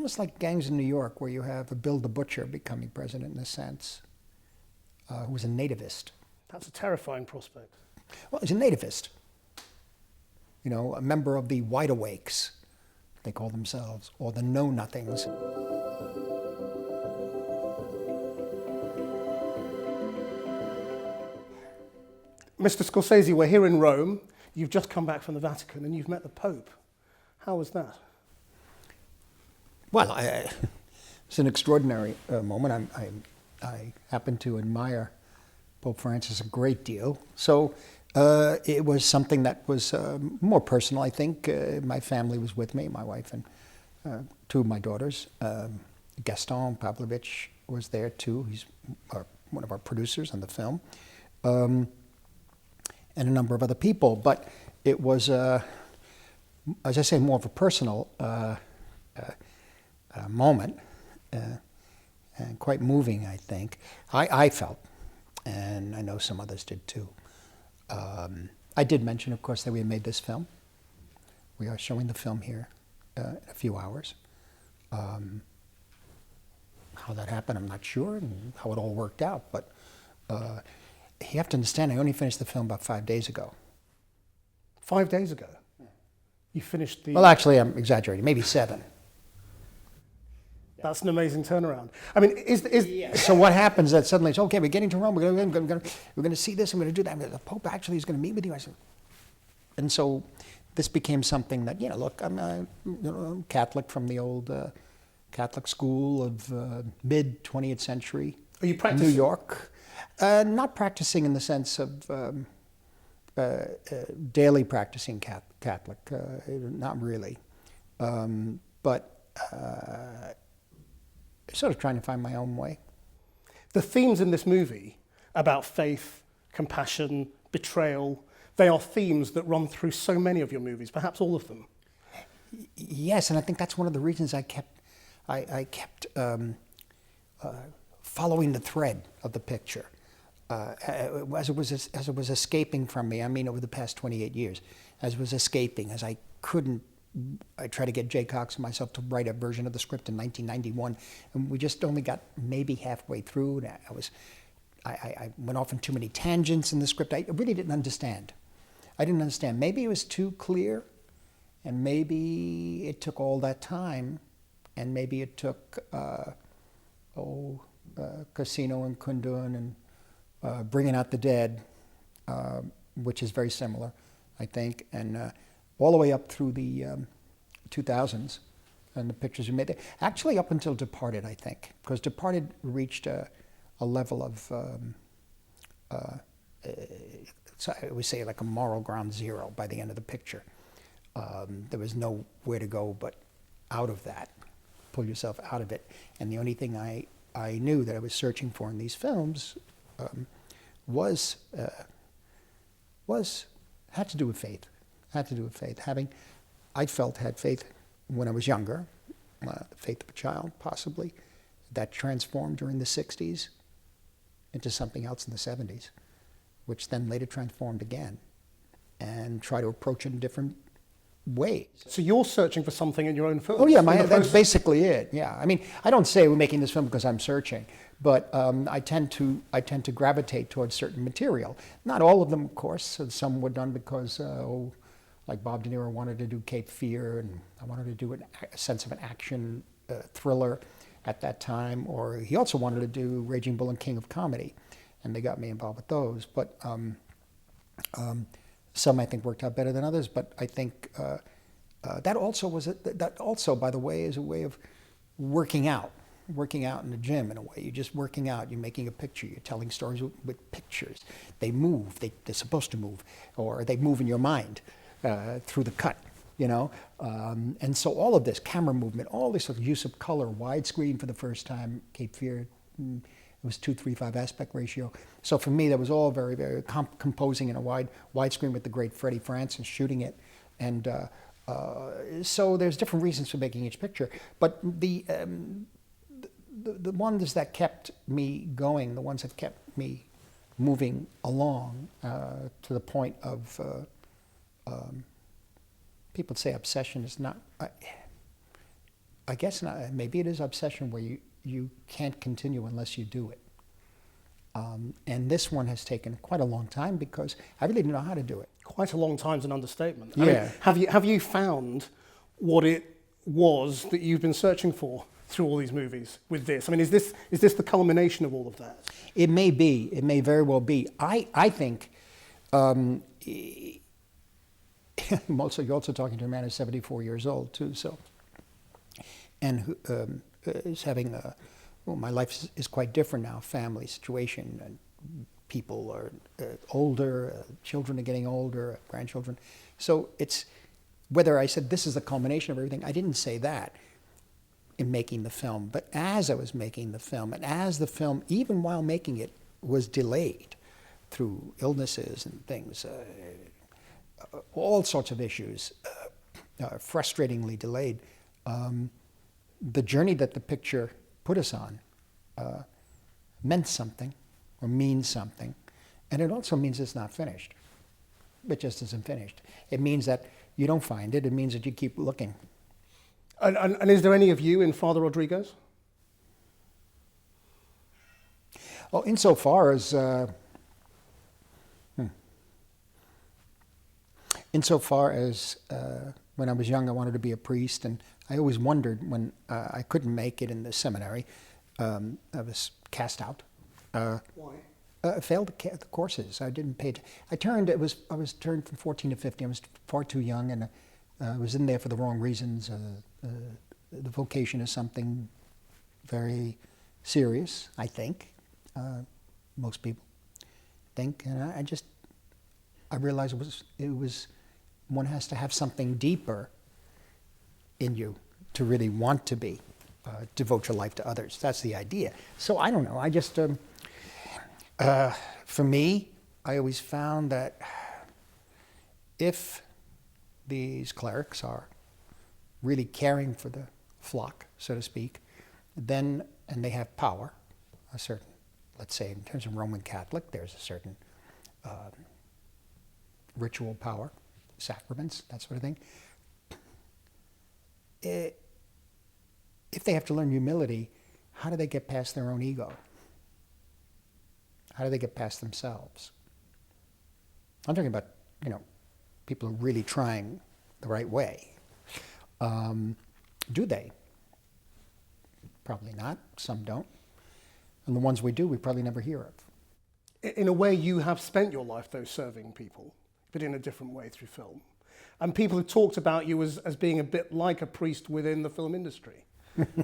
almost like Gangs in New York, where you have a Bill the Butcher becoming president in a sense, who was a nativist. That's a terrifying prospect. Well, he's a nativist. You know, a member of the Wide Awakes, they call themselves, or the Know-Nothings. Mr. Scorsese, we're here in Rome. You've just come back from the Vatican and you've met the Pope. How was that? Well, it's an extraordinary moment. I happen to admire Pope Francis a great deal. So it was something that was more personal, I think. My family was with me, my wife and two of my daughters. Gaston Pavlovich was there too. He's one of our producers on the film. And a number of other people. But it was, as I say, more of a personal moment, and quite moving, I think. I felt, and I know some others did too. I did mention, of course, that we had made this film. We are showing the film here in a few hours. How that happened, I'm not sure, and how it all worked out, but you have to understand, I only finished the film about 5 days ago. 5 days ago? You finished the... Well, actually, I'm exaggerating, maybe 7. That's an amazing turnaround. I mean, So what happens is that suddenly it's, okay, we're getting to Rome, we're going to see this, I'm going to do that. The Pope actually is going to meet with you. I said, and so this became something that, look, I'm a Catholic from the old Catholic school of mid-20th century. Are you practicing? New York. Not practicing in the sense of daily practicing Catholic, not really, but sort of trying to find my own way. The themes in this movie about faith, compassion, betrayal, they are themes that run through so many of your movies, perhaps all of them. Yes, and I think that's one of the reasons I kept following the thread of the picture. As it was escaping from me, I mean over the past 28 years, as it was escaping, as I tried to get Jay Cox and myself to write a version of the script in 1991, and we just only got maybe halfway through, and I went off on too many tangents in the script. I really didn't understand. I didn't understand. Maybe it was too clear, and maybe it took all that time, and maybe it took, Casino and Kundun and Bringing Out the Dead, which is very similar, I think, and all the way up through the 2000s and the pictures we made there. Actually up until Departed, I think, because Departed reached a level of, I would say like a moral ground zero by the end of the picture. There was nowhere to go but out of that, pull yourself out of it. And the only thing I knew that I was searching for in these films had to do with faith. Had faith when I was younger, the faith of a child, possibly. That transformed during the 60s into something else in the 70s, which then later transformed again, and try to approach it in different ways. So you're searching for something in your own film? Oh yeah, that's basically it. Yeah, I mean, I don't say we're making this film because I'm searching, but I tend to gravitate towards certain material. Not all of them, of course. Some were done because, like Bob De Niro wanted to do Cape Fear, and I wanted to do a sense of an action thriller at that time. Or he also wanted to do Raging Bull and King of Comedy, and they got me involved with those. But some I think worked out better than others. But I think that also, by the way, is a way of working out in the gym in a way. You're just working out, you're making a picture, you're telling stories with pictures. They move, they're supposed to move, or they move in your mind through the cut, and so all of this, camera movement, all this use of color, widescreen for the first time, Cape Fear, it was 2:3:5 aspect ratio. So for me, that was all very, very composing in a widescreen with the great Freddie Francis shooting it, and so there's different reasons for making each picture, but the ones that kept me going, the ones that kept me moving along to the point of, people say obsession is not, I guess not, maybe it is obsession where you can't continue unless you do it. And this one has taken quite a long time because I really didn't know how to do it. Quite a long time's an understatement. Yeah. I mean, have you found what it was that you've been searching for through all these movies with this? I mean, is this the culmination of all of that? It may be. It may very well be. I think. You're also talking to a man who's 74 years old too. So, and who is having my life is quite different now. Family situation, and people are older. Children are getting older. Grandchildren. So it's whether I said this is the culmination of everything. I didn't say that in making the film, but as I was making the film, and as the film, even while making it, was delayed through illnesses and things, all sorts of issues, frustratingly delayed. The journey that the picture put us on meant something, or means something, and it also means it's not finished. It just isn't finished. It means that you don't find it. It means that you keep looking. And is there any of you in Father Rodriguez? Well, insofar as when I was young, I wanted to be a priest, and I always wondered when I couldn't make it in the seminary. I was cast out. Why? I failed the courses. I didn't pay. I was turned from 14 to 15. I was far too young, and I was in there for the wrong reasons. The vocation is something very serious, I think. Most people think, and I realized it was one has to have something deeper in you to really want to be devote your life to others. That's the idea. So I don't know. I just for me, I always found that if these clerics are really caring for the flock, so to speak, then, and they have power, a certain, let's say in terms of Roman Catholic, there's a certain ritual power, sacraments, that sort of thing. If they have to learn humility, how do they get past their own ego? How do they get past themselves? I'm talking about, people who are really trying the right way. Do they? Probably not. Some don't. And the ones we do, we probably never hear of. In a way, you have spent your life, though, serving people, but in a different way through film. And people have talked about you as being a bit like a priest within the film industry.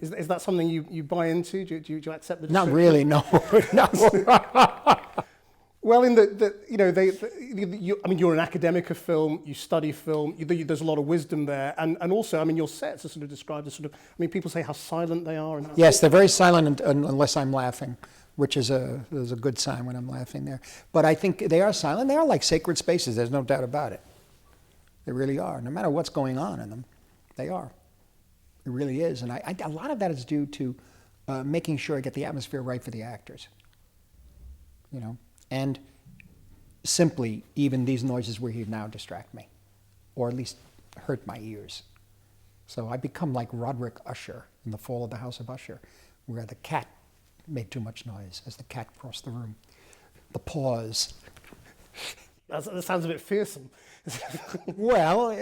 Is that something you buy into? Do you accept the description? Not really, no. No. Well, in you're an academic of film, you study film, there's a lot of wisdom there, and also, your sets are sort of described as people say how silent they are. Yes, they're very silent unless I'm laughing, which is a good sign when I'm laughing there. But I think they are silent. They are like sacred spaces, there's no doubt about it. They really are. No matter what's going on in them, they are. It really is. And a lot of that is due to making sure I get the atmosphere right for the actors. And simply, even these noises we're hearing now distract me, or at least hurt my ears. So I become like Roderick Usher in The Fall of the House of Usher, where the cat made too much noise as the cat crossed the room. The pause. That sounds a bit fearsome. Well,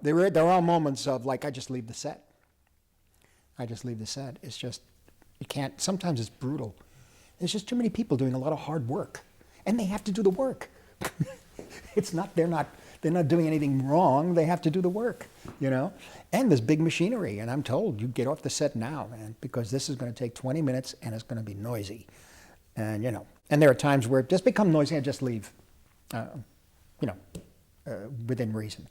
there are moments of I just leave the set. It's just, you can't, sometimes it's brutal. There's just too many people doing a lot of hard work, and they have to do the work. They're not doing anything wrong. They have to do the work, And there's big machinery, and I'm told you get off the set now, man, because this is going to take 20 minutes and it's going to be noisy, and And there are times where it just becomes noisy. I just leave, within reason.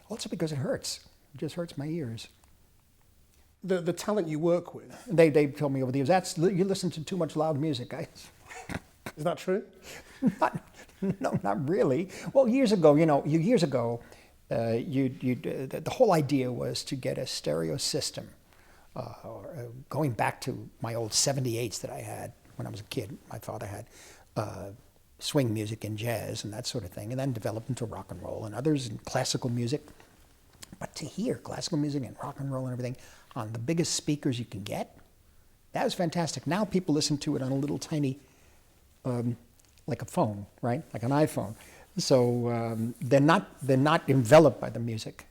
Also because it hurts. It just hurts my ears. The talent you work with. They told me over the years, you listen to too much loud music. Is that true? No, not really. Well, years ago, the whole idea was to get a stereo system, going back to my old 78s that I had when I was a kid. My father had swing music and jazz and that sort of thing, and then developed into rock and roll and others in classical music. But to hear classical music and rock and roll and everything on the biggest speakers you can get, that was fantastic. Now people listen to it on a little tiny, like a phone, right? Like an iPhone. So they're not enveloped by the music,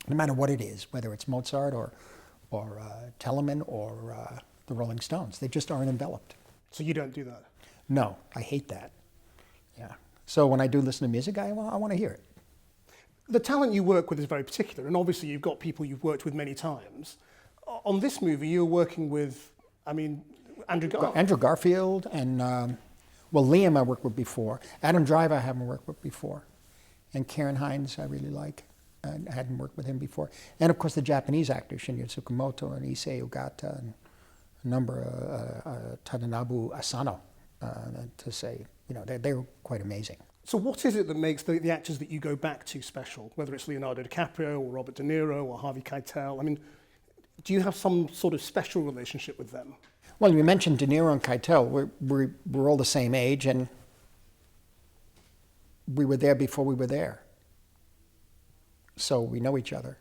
no matter what it is, whether it's Mozart or Telemann or the Rolling Stones. They just aren't enveloped. So you don't do that? No, I hate that. Yeah. So when I do listen to music, I want to hear it. The talent you work with is very particular, and obviously you've got people you've worked with many times. On this movie, you're working with, Andrew Garfield. Andrew Garfield and, Liam I worked with before. Adam Driver I haven't worked with before. And Karen Hines I really like. I hadn't worked with him before. And of course the Japanese actors, Shinya Tsukamoto and Issei Ogata and a number of Tadanobu Asano, to say, they were quite amazing. So what is it that makes the actors that you go back to special, whether it's Leonardo DiCaprio or Robert De Niro or Harvey Keitel? Do you have some sort of special relationship with them? Well, you mentioned De Niro and Keitel. We're all the same age, and we were there before we were there. So we know each other.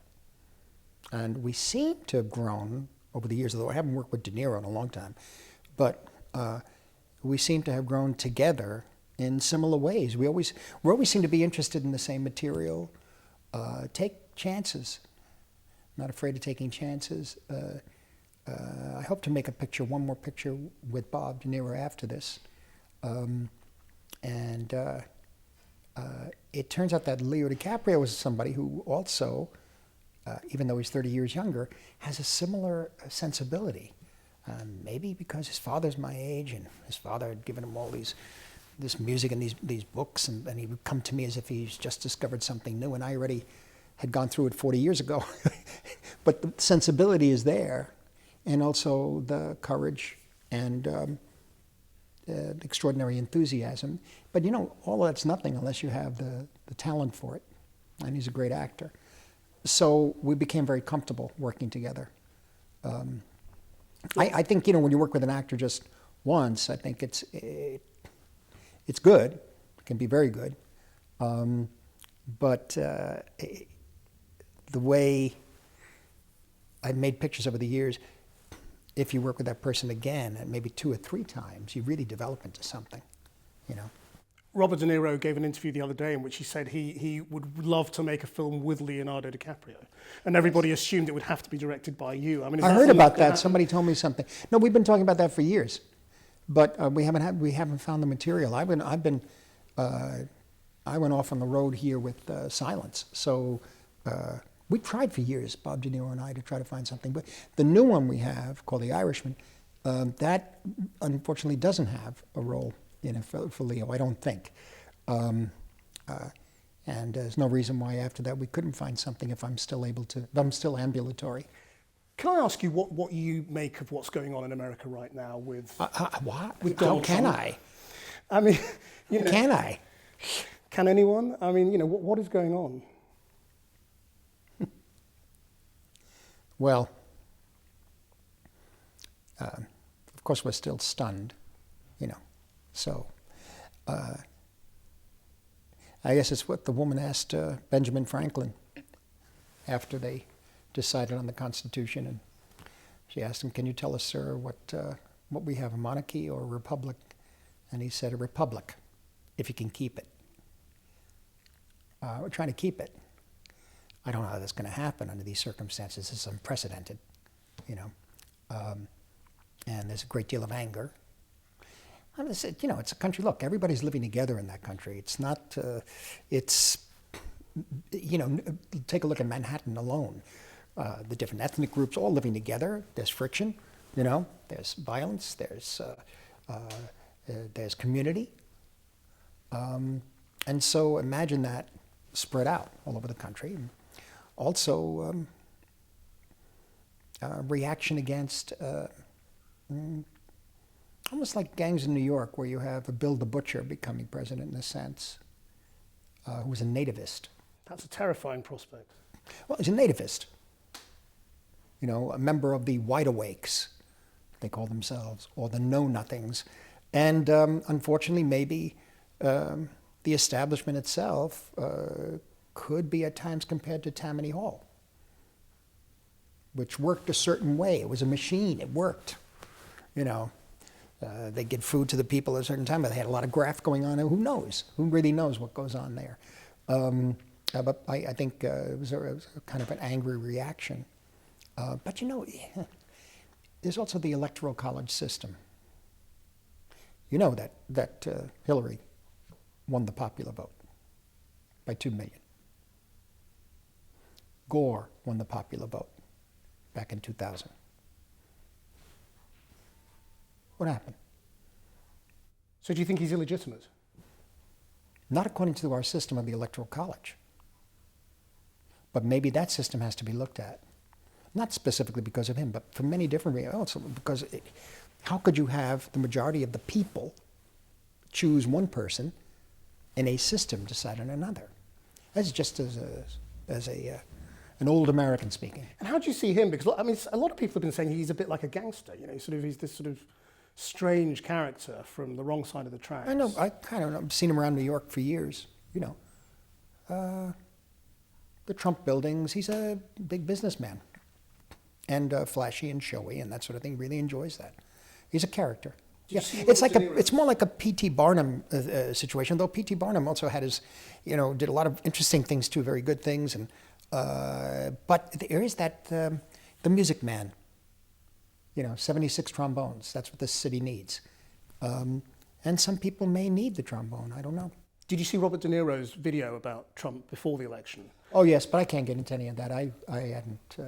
And we seem to have grown over the years, although I haven't worked with De Niro in a long time, but we seem to have grown together in similar ways. We always seem to be interested in the same material. Take chances. Not afraid of taking chances. I hope to make one more picture with Bob De Niro after this. It turns out that Leo DiCaprio was somebody who also, even though he's 30 years younger, has a similar sensibility. Maybe because his father's my age, and his father had given him all this music and these books, and he would come to me as if he's just discovered something new, and I already had gone through it 40 years ago. But the sensibility is there, and also the courage and the extraordinary enthusiasm. But all of that's nothing unless you have the talent for it, and he's a great actor. So we became very comfortable working together. I think, when you work with an actor just once, I think it's good. It can be very good. But the way I've made pictures over the years, if you work with that person again, and maybe 2 or 3 times, you really develop into something, Robert De Niro gave an interview the other day in which he said he would love to make a film with Leonardo DiCaprio, and everybody assumed it would have to be directed by you. I heard about that. Somebody told me something. No, we've been talking about that for years, but we haven't found the material. I went off on the road here with Silence, so we tried for years, Bob De Niro and I, to try to find something. But the new one we have, called The Irishman, that unfortunately doesn't have a role in it for Leo, I don't think. And there's no reason why after that we couldn't find something if I'm still ambulatory. Can I ask you what you make of what's going on in America right now with what? With How Donald can Trump? I? Can I? Can anyone? What is going on? Well, of course we're still stunned, So, I guess it's what the woman asked Benjamin Franklin after they decided on the Constitution, and she asked him, "Can you tell us, sir, what we have, a monarchy or a republic?" And he said, "A republic, if you can keep it." We're trying to keep it. I don't know how that's going to happen under these circumstances. It's unprecedented, and there's a great deal of anger. It's a country. Look, everybody's living together in that country. It's not. Take a look at Manhattan alone. The different ethnic groups all living together. There's friction. There's violence. There's community. And so imagine that spread out all over the country. And also, reaction against. Almost like gangs in New York, where you have a Bill the Butcher becoming president in a sense, who was a nativist. That's a terrifying prospect. Well, he's a nativist. A member of the Wide Awakes, they call themselves, or the Know-Nothings. And unfortunately, maybe the establishment itself could be at times compared to Tammany Hall, which worked a certain way. It was a machine. It worked. You know, they get food to the people at a certain time, but they had a lot of graft going on. And who knows? Who really knows what goes on there? But I think it was a kind of an angry reaction. But you know, there's also the electoral college system. You know that Hillary won the popular vote by 2 million. Gore won the popular vote back in 2000. What happened? So do you think he's illegitimate? Not according to our system of the Electoral College. But maybe that system has to be looked at. Not specifically because of him, but for many different reasons. Also because how could you have the majority of the people choose one person and a system decide on another? That's just as an old American speaking. And how do you see him? Because I mean, a lot of people have been saying he's a bit like a gangster. You know, he's this sort of strange character from the wrong side of the tracks. I know. I kind of I've seen him around New York for years. You know, the Trump buildings. He's a big businessman, and flashy and showy and that sort of thing. Really enjoys that. He's a character. Yeah, it's more like a P.T. Barnum situation. Though P.T. Barnum also had his, you know, did a lot of interesting things too, very good things. And but there is that the Music Man. You know, 76 trombones. That's what this city needs. And some people may need the trombone. I don't know. Did you see Robert De Niro's video about Trump before the election? Oh yes, but I can't get into any of that. I hadn't.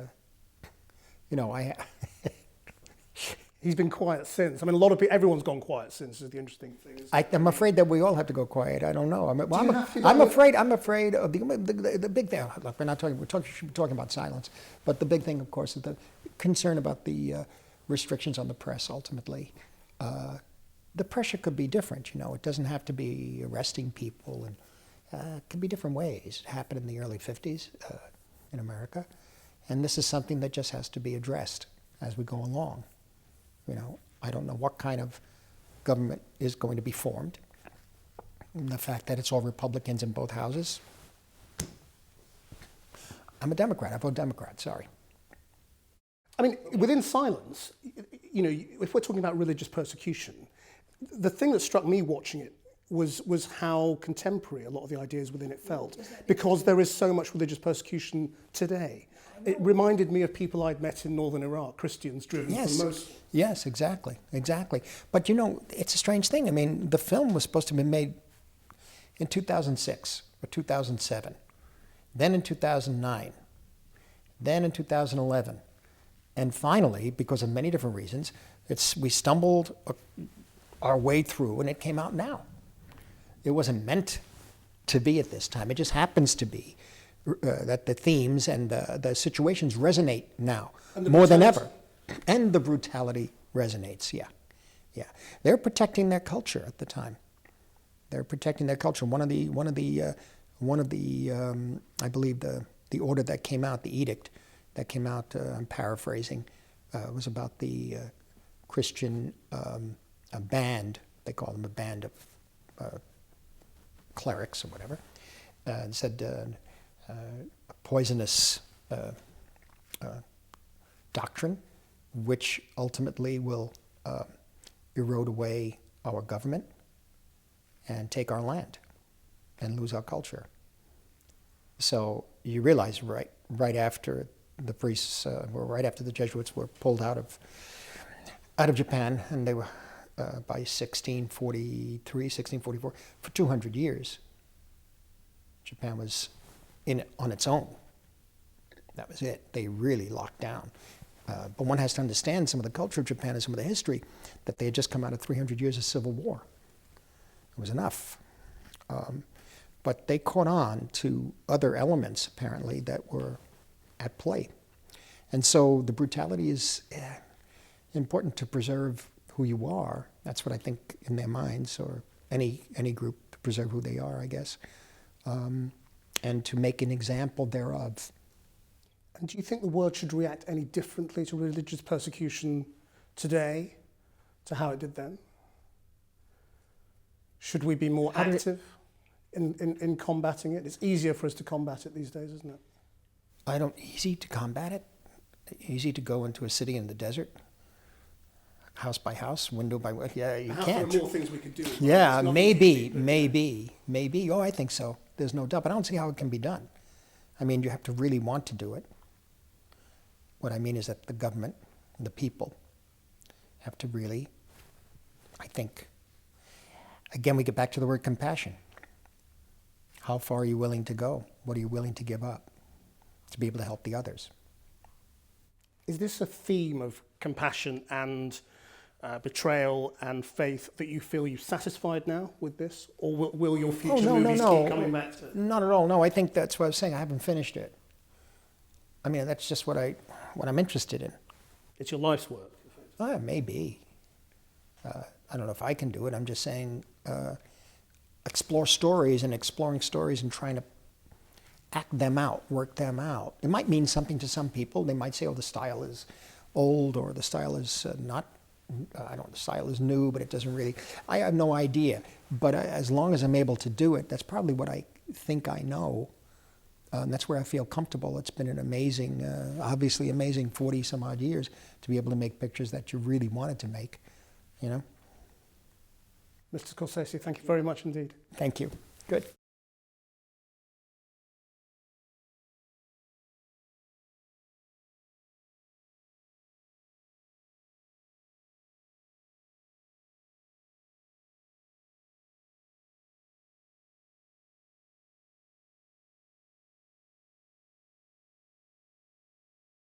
You know, He's been quiet since. I mean, a lot of people, everyone's gone quiet since. Is the interesting thing. I'm afraid that we all have to go quiet. I don't know. I'm afraid of the big thing. Look, should be talking about silence, but the big thing, of course, is the concern about the restrictions on the press. Ultimately, the pressure could be different. You know, it doesn't have to be arresting people, and it can be different ways. It happened in the early '50s in America, and this is something that just has to be addressed as we go along. You know, I don't know what kind of government is going to be formed. And the fact that it's all Republicans in both houses. I'm a Democrat. I vote Democrat. Sorry. I mean, within silence, you know, if we're talking about religious persecution, the thing that struck me watching it was how contemporary a lot of the ideas within it felt, because there is so much religious persecution today. It reminded me of people I'd met in northern Iraq, Christians driven from most... Yes, exactly. But you know, it's a strange thing. I mean, the film was supposed to be made in 2006 or 2007, then in 2009, then in 2011. And finally, because of many different reasons, we stumbled our way through and it came out now. It wasn't meant to be at this time. It just happens to be that the themes and the situations resonate now more than ever. And the brutality resonates, yeah. They're protecting their culture at the time. They're protecting their culture. One of the I believe the order that came out, the edict that came out, I'm paraphrasing, was about the Christian a band. They call them a band of clerics or whatever. It said a poisonous doctrine, which ultimately will erode away our government and take our land and lose our culture. So you realize right after the priests, right after the Jesuits were pulled out of Japan, and they were by 1643, 1644, for 200 years, Japan was on its own. That was it. They really locked down. But one has to understand some of the culture of Japan and some of the history, that they had just come out of 300 years of civil war. It was enough. But they caught on to other elements, apparently, that were at play. And so the brutality is important to preserve who you are. That's what I think in their minds, or any group, to preserve who they are, I guess. And to make an example thereof. And do you think the world should react any differently to religious persecution today to how it did then? Should we be more active in combating it? It's easier for us to combat it these days, isn't it? Easy to combat it? Easy to go into a city in the desert? House by house, window by window? Yeah, you can't. There are more things we could do. Yeah, maybe. Oh, I think so. There's no doubt. But I don't see how it can be done. I mean, you have to really want to do it. What I mean is that the government, the people, have to really, I think, again, we get back to the word compassion. How far are you willing to go? What are you willing to give up to be able to help the others? Is this a theme of compassion and betrayal and faith that you feel you've satisfied now with this? Or will your future movies keep coming back to? Not at all. No, I think that's what I was saying. I haven't finished it. I mean, that's just what I'm interested in. It's your life's work. Maybe. I don't know if I can do it. I'm just saying explore stories and exploring stories and trying to act them out, work them out. It might mean something to some people. They might say, oh, the style is old or the style is not, the style is new, but it doesn't really, I have no idea. But as long as I'm able to do it, that's probably what I think I know. That's where I feel comfortable. It's been an amazing, obviously amazing 40 some odd years to be able to make pictures that you really wanted to make, you know? Mr. Scorsese, thank you very much indeed. Thank you. Good.